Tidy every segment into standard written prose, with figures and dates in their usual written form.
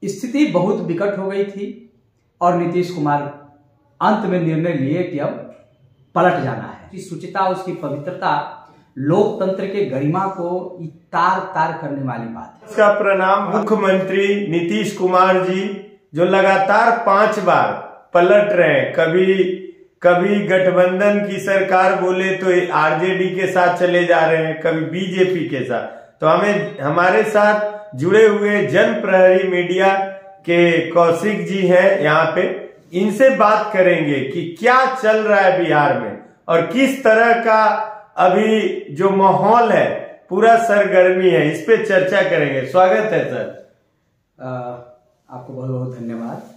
स्थिति बहुत विकट हो गई थी और नीतीश कुमार अंत में निर्णय लिए कि अब पलट जाना है। उसकी शुचिता, उसकी पवित्रता लोकतंत्र के गरिमा को तार तार करने वाली बात है। इसका प्रणाम मुख्यमंत्री नीतीश कुमार जी, जो लगातार 5 बार पलट रहे हैं। कभी गठबंधन की सरकार बोले तो आरजेडी के साथ चले जा रहे हैं, कभी बीजेपी के साथ। तो हमारे साथ जुड़े हुए जन प्रहरी मीडिया के कौशिक जी हैं यहाँ पे, इनसे बात करेंगे कि क्या चल रहा है बिहार में और किस तरह का अभी जो माहौल है, पूरा सरगर्मी है, इस पे चर्चा करेंगे। स्वागत है सर। आपको बहुत बहुत धन्यवाद।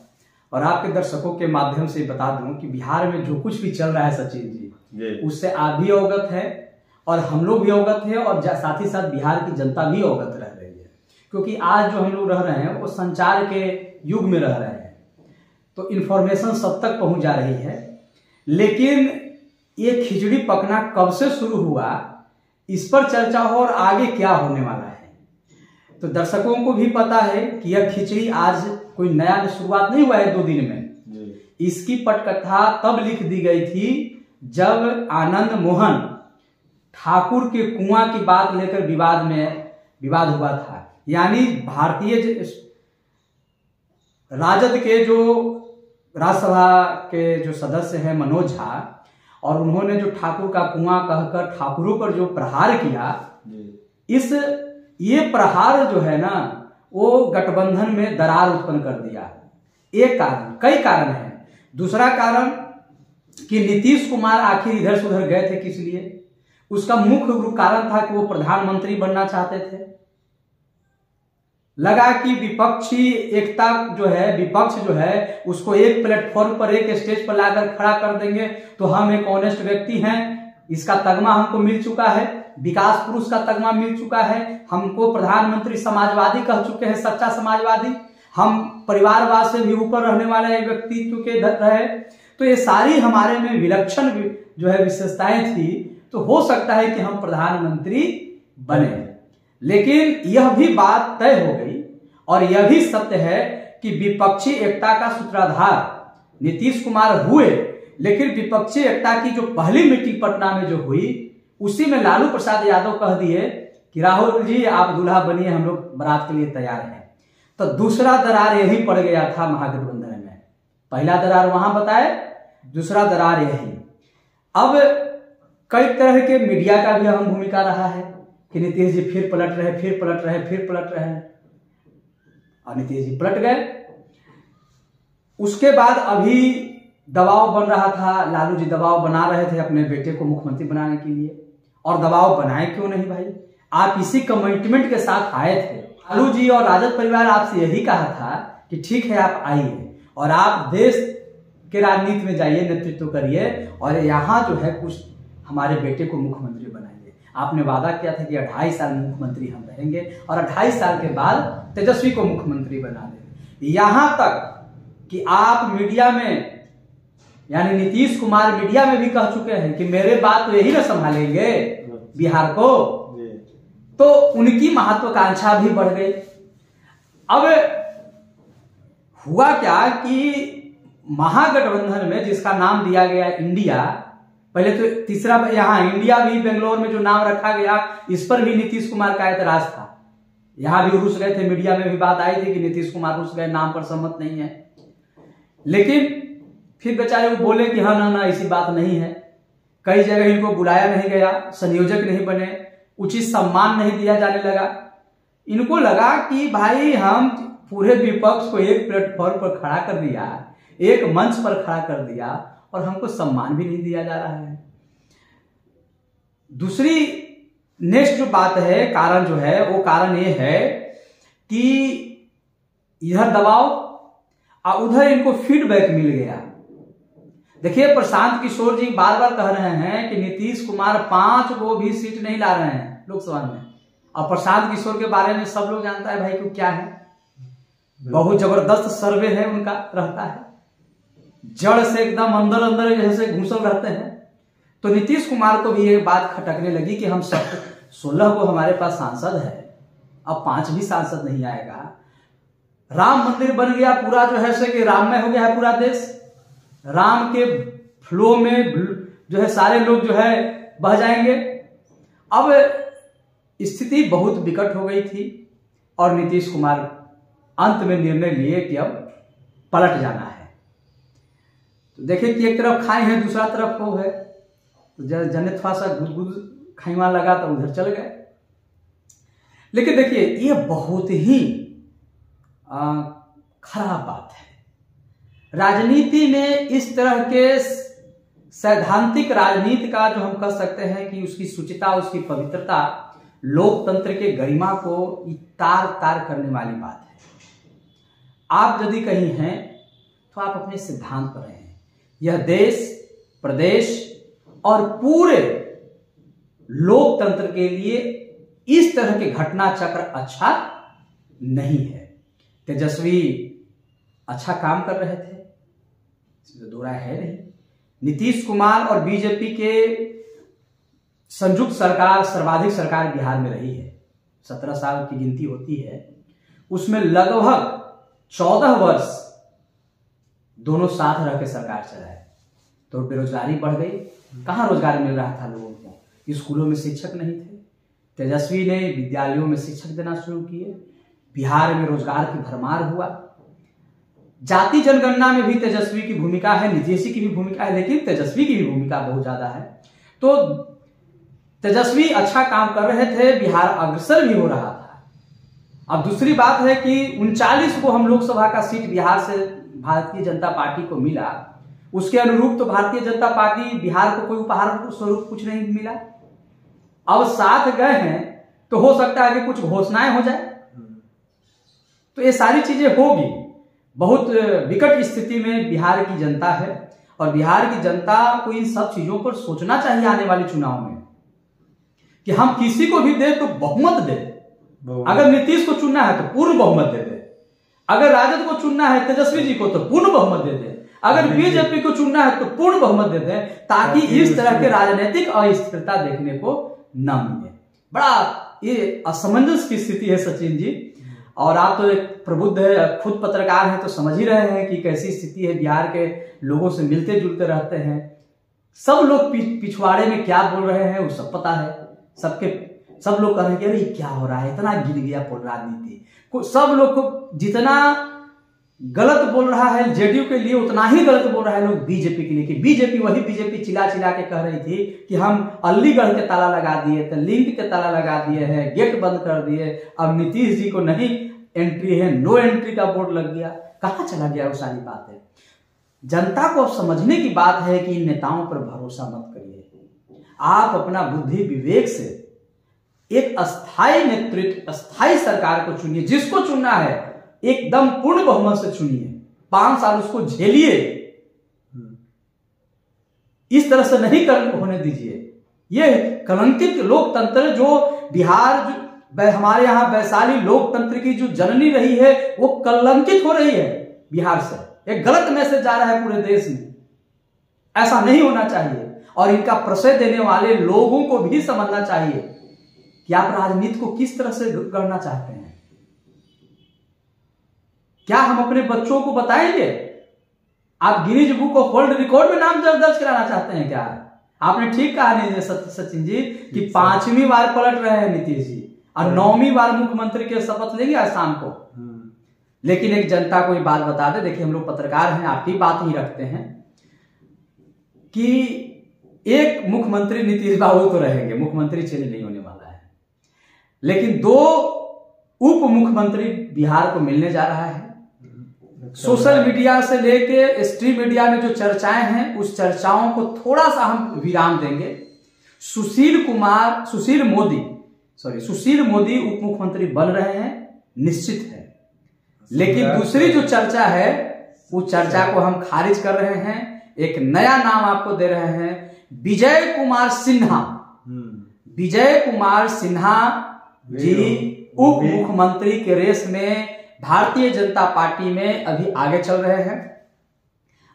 और आपके दर्शकों के माध्यम से बता दूं कि बिहार में जो कुछ भी चल रहा है सचिन जी, उससे आप भी अवगत है और हम लोग भी अवगत है और साथ ही साथ बिहार की जनता भी अवगत रह रही है। क्योंकि आज जो हम लोग रह रहे हैं वो संचार के युग में रह रहे हैं, तो इन्फॉर्मेशन सब तक पहुंच जा रही है। लेकिन ये खिचड़ी पकना कब से शुरू हुआ, इस पर चर्चा हो और आगे क्या होने वाला है। तो दर्शकों को भी पता है कि यह खिचड़ी आज कोई नया शुरुआत नहीं हुआ है 2 दिन में। इसकी पटकथा तब लिख दी गई थी जब आनंद मोहन ठाकुर के कुआं की बात लेकर विवाद हुआ था। यानी भारतीय राजद के जो राज्यसभा के जो सदस्य हैं मनोज झा, और उन्होंने जो ठाकुर का कुआं कहकर ठाकुरों पर जो प्रहार किया, ये प्रहार जो है ना, वो गठबंधन में दरार उत्पन्न कर दिया। एक कारण, कई कारण है। दूसरा कारण कि नीतीश कुमार आखिर इधर से उधर गए थे किस लिए, उसका मुख्य कारण था कि वो प्रधानमंत्री बनना चाहते थे। लगा कि विपक्षी एकता जो है, विपक्ष जो है, उसको एक प्लेटफॉर्म पर, एक स्टेज पर लाकर खड़ा कर देंगे तो हम एक ऑनेस्ट व्यक्ति हैं, इसका तगमा हमको मिल चुका है, विकास पुरुष का तगमा मिल चुका है, हमको प्रधानमंत्री समाजवादी कह चुके हैं, सच्चा समाजवादी, हम परिवारवाद से भी ऊपर रहने वाले व्यक्तित्व के रहे। तो ये सारी हमारे में विलक्षण जो है विशेषताएं थी, तो हो सकता है कि हम प्रधानमंत्री बने। लेकिन यह भी बात तय हो गई और यह भी सत्य है कि विपक्षी एकता का सूत्रधार नीतीश कुमार हुए, लेकिन विपक्षी एकता की जो पहली मीटिंग पटना में जो हुई, उसी में लालू प्रसाद यादव कह दिए कि राहुल जी आप दूल्हा बनिए, हम लोग बारात के लिए तैयार हैं। तो दूसरा दरार यही पड़ गया था महागठबंधन में। पहला दरार वहां बताए, दूसरा दरार यही। अब कई तरह के मीडिया का भी अहम भूमिका रहा है कि नीतीश जी फिर पलट रहे और नीतीश जी पलट गए। उसके बाद अभी दबाव बन रहा था, लालू जी दबाव बना रहे थे अपने बेटे को मुख्यमंत्री बनाने के लिए। और दबाव बनाए क्यों नहीं भाई, आप इसी कमिटमेंट के साथ आए थे। लालू जी और राजद परिवार आपसे यही कहा था कि ठीक है आप आइए और आप देश के राजनीति में जाइए, नेतृत्व करिए और यहाँ जो है कुछ हमारे बेटे को मुख्यमंत्री बनाइए। आपने वादा किया था कि 2.5 साल मुख्यमंत्री हम रहेंगे और 2.5 साल के बाद तेजस्वी को मुख्यमंत्री बना देंगे। यहां तक कि आप मीडिया में, यानी नीतीश कुमार मीडिया में भी कह चुके हैं कि मेरे बात तो यही ना संभालेंगे बिहार को। तो उनकी महत्वाकांक्षा भी बढ़ गई। अब हुआ क्या कि महागठबंधन में जिसका नाम दिया गया इंडिया, पहले तो तीसरा यहाँ इंडिया भी बेंगलोर में जो नाम रखा गया, इस पर भी नीतीश कुमार का ऐतराज था। यहां भी रुस गए थे, मीडिया में भी बात आई थी कि नीतीश कुमार रुस गए, नाम पर सहमत नहीं है। लेकिन फिर बेचारे वो बोले कि हाँ ना ऐसी बात नहीं है। कई जगह इनको बुलाया नहीं गया, संयोजक नहीं बने, उचित सम्मान नहीं दिया जाने लगा। इनको लगा कि भाई हम पूरे विपक्ष को एक प्लेटफॉर्म पर खड़ा कर दिया, एक मंच पर खड़ा कर दिया और हमको सम्मान भी नहीं दिया जा रहा है। दूसरी नेक्स्ट जो बात है, कारण जो है, वो कारण ये है कि इधर दबाव और उधर इनको फीडबैक मिल गया। देखिए प्रशांत किशोर जी बार बार कह रहे हैं कि नीतीश कुमार 5 को भी सीट नहीं ला रहे हैं लोकसभा में। और प्रशांत किशोर के बारे में सब लोग जानता है भाई कि क्या है, बहुत जबरदस्त सर्वे है उनका, रहता है जड़ से एकदम अंदर अंदर जैसे घुसल रहते हैं। तो नीतीश कुमार को भी ये बात खटकने लगी कि हम 16 को हमारे पास सांसद है, अब 5 भी सांसद नहीं आएगा। राम मंदिर बन गया, पूरा जो है से कि राममय हो गया है पूरा देश। राम के फ्लो में जो है सारे लोग जो है बह जाएंगे। अब स्थिति बहुत विकट हो गई थी और नीतीश कुमार अंत में निर्णय लिए कि अब पलट जाना है। तो देखे कि एक तरफ खाई है, दूसरा तरफ वो है, तो जने थोड़ा सा गुदगुद खाईवा लगा तो उधर चल गए। लेकिन देखिए ये बहुत ही खराब बात है। राजनीति में इस तरह के सैद्धांतिक राजनीति का जो हम कह सकते हैं कि उसकी शुचिता, उसकी पवित्रता, लोकतंत्र के गरिमा को तार तार करने वाली बात है। आप यदि कहीं हैं तो आप अपने सिद्धांत पर रहें। यह देश, प्रदेश और पूरे लोकतंत्र के लिए इस तरह के घटना चक्र अच्छा नहीं है। तेजस्वी अच्छा काम कर रहे थे, इसमें दो राय है नहीं। नीतीश कुमार और बीजेपी के संयुक्त सरकार सर्वाधिक सरकार बिहार में रही है। 17 साल की गिनती होती है, उसमें लगभग 14 वर्ष दोनों साथ रह के सरकार चलाए, तो बेरोजगारी बढ़ गई। कहां रोजगार मिल रहा था लोगों को? स्कूलों में शिक्षक नहीं थे। तेजस्वी ने विद्यालयों में शिक्षक देना शुरू किए। बिहार में रोजगार की भरमार हुआ। जाति जनगणना में भी तेजस्वी की भूमिका है, नीतीश की भी भूमिका है, लेकिन तेजस्वी की भी भूमिका बहुत ज्यादा है। तो तेजस्वी अच्छा काम कर रहे थे, बिहार अग्रसर भी हो रहा था। अब दूसरी बात है कि 39 को हम लोकसभा का सीट बिहार से भारतीय जनता पार्टी को मिला। उसके अनुरूप तो भारतीय जनता पार्टी बिहार को कोई उपहार स्वरूप कुछ नहीं मिला। अब साथ गए हैं तो हो सकता है कि कुछ घोषणाएं हो जाए, तो ये सारी चीजें होगी। बहुत विकट स्थिति में बिहार की जनता है और बिहार की जनता को इन सब चीजों पर सोचना चाहिए आने वाले चुनाव में कि हम किसी को भी दे तो बहुमत दे। अगर नीतीश को चुनना है तो पूर्ण बहुमत दे दे, अगर राजद को चुनना है तेजस्वी जी को तो पूर्ण बहुमत दे दे, अगर बीजेपी को चुनना है तो पूर्ण बहुमत दे दे, ताकि इस तरह के राजनीतिक अस्थिरता देखने को न मिले। बड़ा ये असमंजस की स्थिति है सचिन जी, और आप तो एक प्रबुद्ध खुद पत्रकार हैं तो समझ ही रहे हैं कि कैसी स्थिति है। बिहार के लोगों से मिलते जुलते रहते हैं, सब लोग पिछवाड़े में क्या बोल रहे हैं वो सब पता है। सब लोग कह रहे हैं कि अरे क्या हो रहा है, इतना गिर गया राजनीति। सब लोग को जितना गलत बोल रहा है जेडीयू के लिए उतना ही गलत बोल रहा है लोग बीजेपी के लिए। कि बीजेपी चिल्ला चिल्ला के कह रही थी कि हम अलीगढ़ के ताला लगा दिए थे, लिंक के ताला लगा दिए हैं, गेट बंद कर दिए, अब नीतीश जी को नहीं एंट्री है, नो एंट्री का बोर्ड लग गया। कहां चला गया वो सारी बात है? जनता को अब समझने की बात है कि इन नेताओं पर भरोसा मत करिए। आप अपना बुद्धि विवेक से एक अस्थायी नेतृत्व, अस्थायी सरकार को चुनिए। जिसको चुनना है एकदम पूर्ण बहुमत से चुनिए, 5 साल उसको झेलिए, इस तरह से नहीं होने दीजिए। ये कलंकित लोकतंत्र जो बिहार, हमारे यहां वैशाली लोकतंत्र की जो जननी रही है वो कलंकित हो रही है बिहार से। एक गलत मैसेज जा रहा है पूरे देश में, ऐसा नहीं होना चाहिए। और इनका प्रश्रय देने वाले लोगों को भी समझना चाहिए कि आप राजनीति को किस तरह से करना चाहते हैं। क्या हम अपने बच्चों को बताएंगे? आप Guinness book of world record में नाम दर्ज कराना चाहते हैं क्या? आपने ठीक कहा नहीं सचिन जी कि 5वीं बार पलट रहे हैं नीतीश जी और 9वीं बार मुख्यमंत्री के शपथ लेंगे आज शाम को। लेकिन एक जनता को ये बात बता दे, देखिए हम लोग पत्रकार हैं, आपकी बात ही रखते हैं कि एक मुख्यमंत्री नीतीश बाबू तो रहेंगे, मुख्यमंत्री चेंज नहीं होने वाला है, लेकिन 2 उप मुख्यमंत्री बिहार को मिलने जा रहा है। सोशल मीडिया से लेके स्ट्रीम मीडिया में जो चर्चाएं हैं उस चर्चाओं को थोड़ा सा हम विराम देंगे। सुशील मोदी उप मुख्यमंत्री बन रहे हैं, निश्चित है। लेकिन दूसरी जो चर्चा है उस चर्चा को हम खारिज कर रहे हैं। एक नया नाम आपको दे रहे हैं, विजय कुमार सिन्हा जी उप मुख्यमंत्री के रेस में भारतीय जनता पार्टी में अभी आगे चल रहे हैं।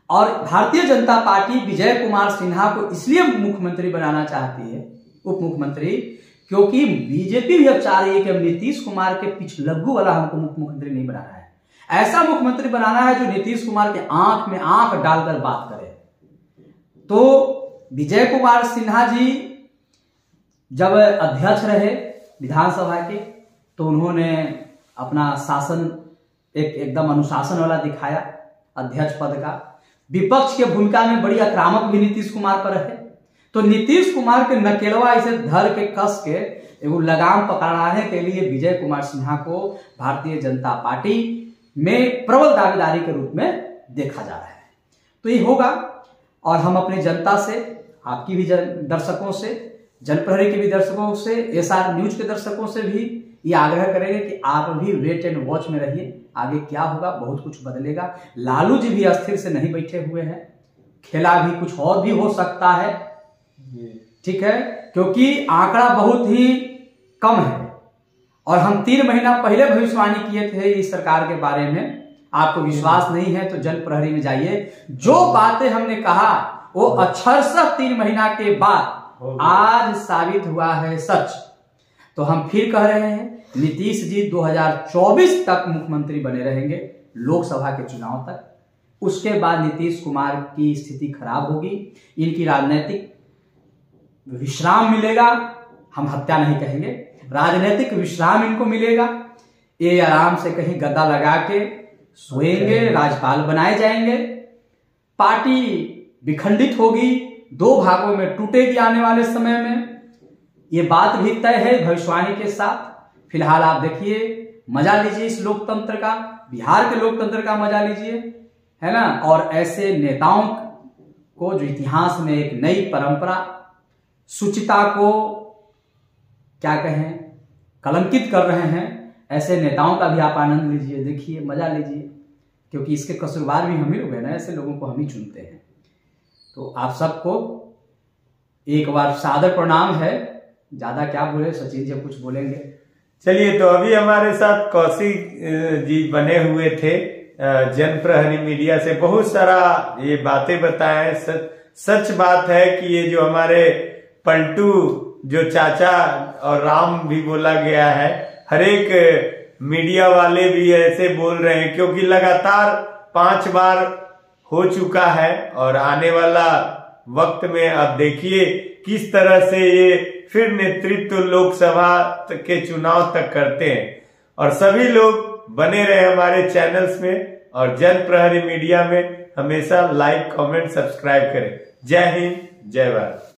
और भारतीय जनता पार्टी विजय कुमार सिन्हा को इसलिए मुख्यमंत्री बनाना चाहती है, उप मुख्यमंत्री, क्योंकि बीजेपी भी अब चाह रही है कि अब नीतीश कुमार के पिछलग्गू वाला हमको मुख्यमंत्री नहीं बनाना है। ऐसा मुख्यमंत्री बनाना है जो नीतीश कुमार के आंख में आंख डालकर बात करे। तो विजय कुमार सिन्हा जी जब अध्यक्ष रहे विधानसभा के, तो उन्होंने अपना शासन एकदम अनुशासन वाला दिखाया अध्यक्ष पद का। विपक्ष के भूमिका में बड़ी आक्रामक भी नीतीश कुमार पर है। तो नीतीश कुमार के नकेलवा इसे धर के कस के एगो लगाम पकड़ाने के लिए विजय कुमार सिन्हा को भारतीय जनता पार्टी में प्रबल दावेदारी के रूप में देखा जा रहा है। तो ये होगा, और हम अपनी जनता से, आपकी भी दर्शकों से, जनप्रहरी के भी दर्शकों से, एसआर न्यूज के दर्शकों से भी ये आग्रह करेंगे कि आप भी वेट एंड वॉच में रहिए। आगे क्या होगा, बहुत कुछ बदलेगा। लालू जी भी अस्थिर से नहीं बैठे हुए हैं, खेला भी कुछ और भी हो सकता है, ठीक है, क्योंकि आंकड़ा बहुत ही कम है। और हम 3 महीना पहले भविष्यवाणी किए थे इस सरकार के बारे में। आपको विश्वास नहीं है तो जनप्रहरी में जाइए, जो बातें हमने कहा वो अक्षरशः 3 महीना के बाद आज साबित हुआ है सच। तो हम फिर कह रहे हैं, नीतीश जी 2024 तक मुख्यमंत्री बने रहेंगे, लोकसभा के चुनाव तक। उसके बाद नीतीश कुमार की स्थिति खराब होगी, इनकी राजनीतिक विश्राम मिलेगा। हम हत्या नहीं कहेंगे, राजनीतिक विश्राम इनको मिलेगा। ये आराम से कहीं गद्दा लगा के सोएंगे, राज्यपाल बनाए जाएंगे। पार्टी विखंडित होगी, 2 भागों में टूटेगी आने वाले समय में। ये बात भी तय है भविष्यवाणी के साथ। फिलहाल आप देखिए, मजा लीजिए इस लोकतंत्र का, बिहार के लोकतंत्र का मजा लीजिए, है ना। और ऐसे नेताओं को जो इतिहास में एक नई परंपरा, शुचिता को क्या कहें, कलंकित कर रहे हैं, ऐसे नेताओं का भी आप आनंद लीजिए, देखिए, मजा लीजिए, क्योंकि इसके कसूरवार भी हम ही लोग हैं ना, ऐसे लोगों को हम ही चुनते हैं। तो आप सबको एक बार सादर प्रणाम है। ज्यादा क्या बोले, सचिन जी कुछ बोलेंगे? चलिए, तो अभी हमारे साथ कौशिक जी बने हुए थे जनप्रहरी मीडिया से, बहुत सारा ये बातें बताएं। सच बात है कि ये जो हमारे पलटू जो चाचा और राम भी बोला गया है, हर एक मीडिया वाले भी ऐसे बोल रहे हैं, क्योंकि लगातार 5 बार हो चुका है। और आने वाला वक्त में अब देखिए किस तरह से ये फिर नेतृत्व लोकसभा के चुनाव तक करते हैं। और सभी लोग बने रहे हमारे चैनल्स में और जनप्रहरी मीडिया में, हमेशा लाइक, कमेंट, सब्सक्राइब करें। जय हिंद, जय भारत।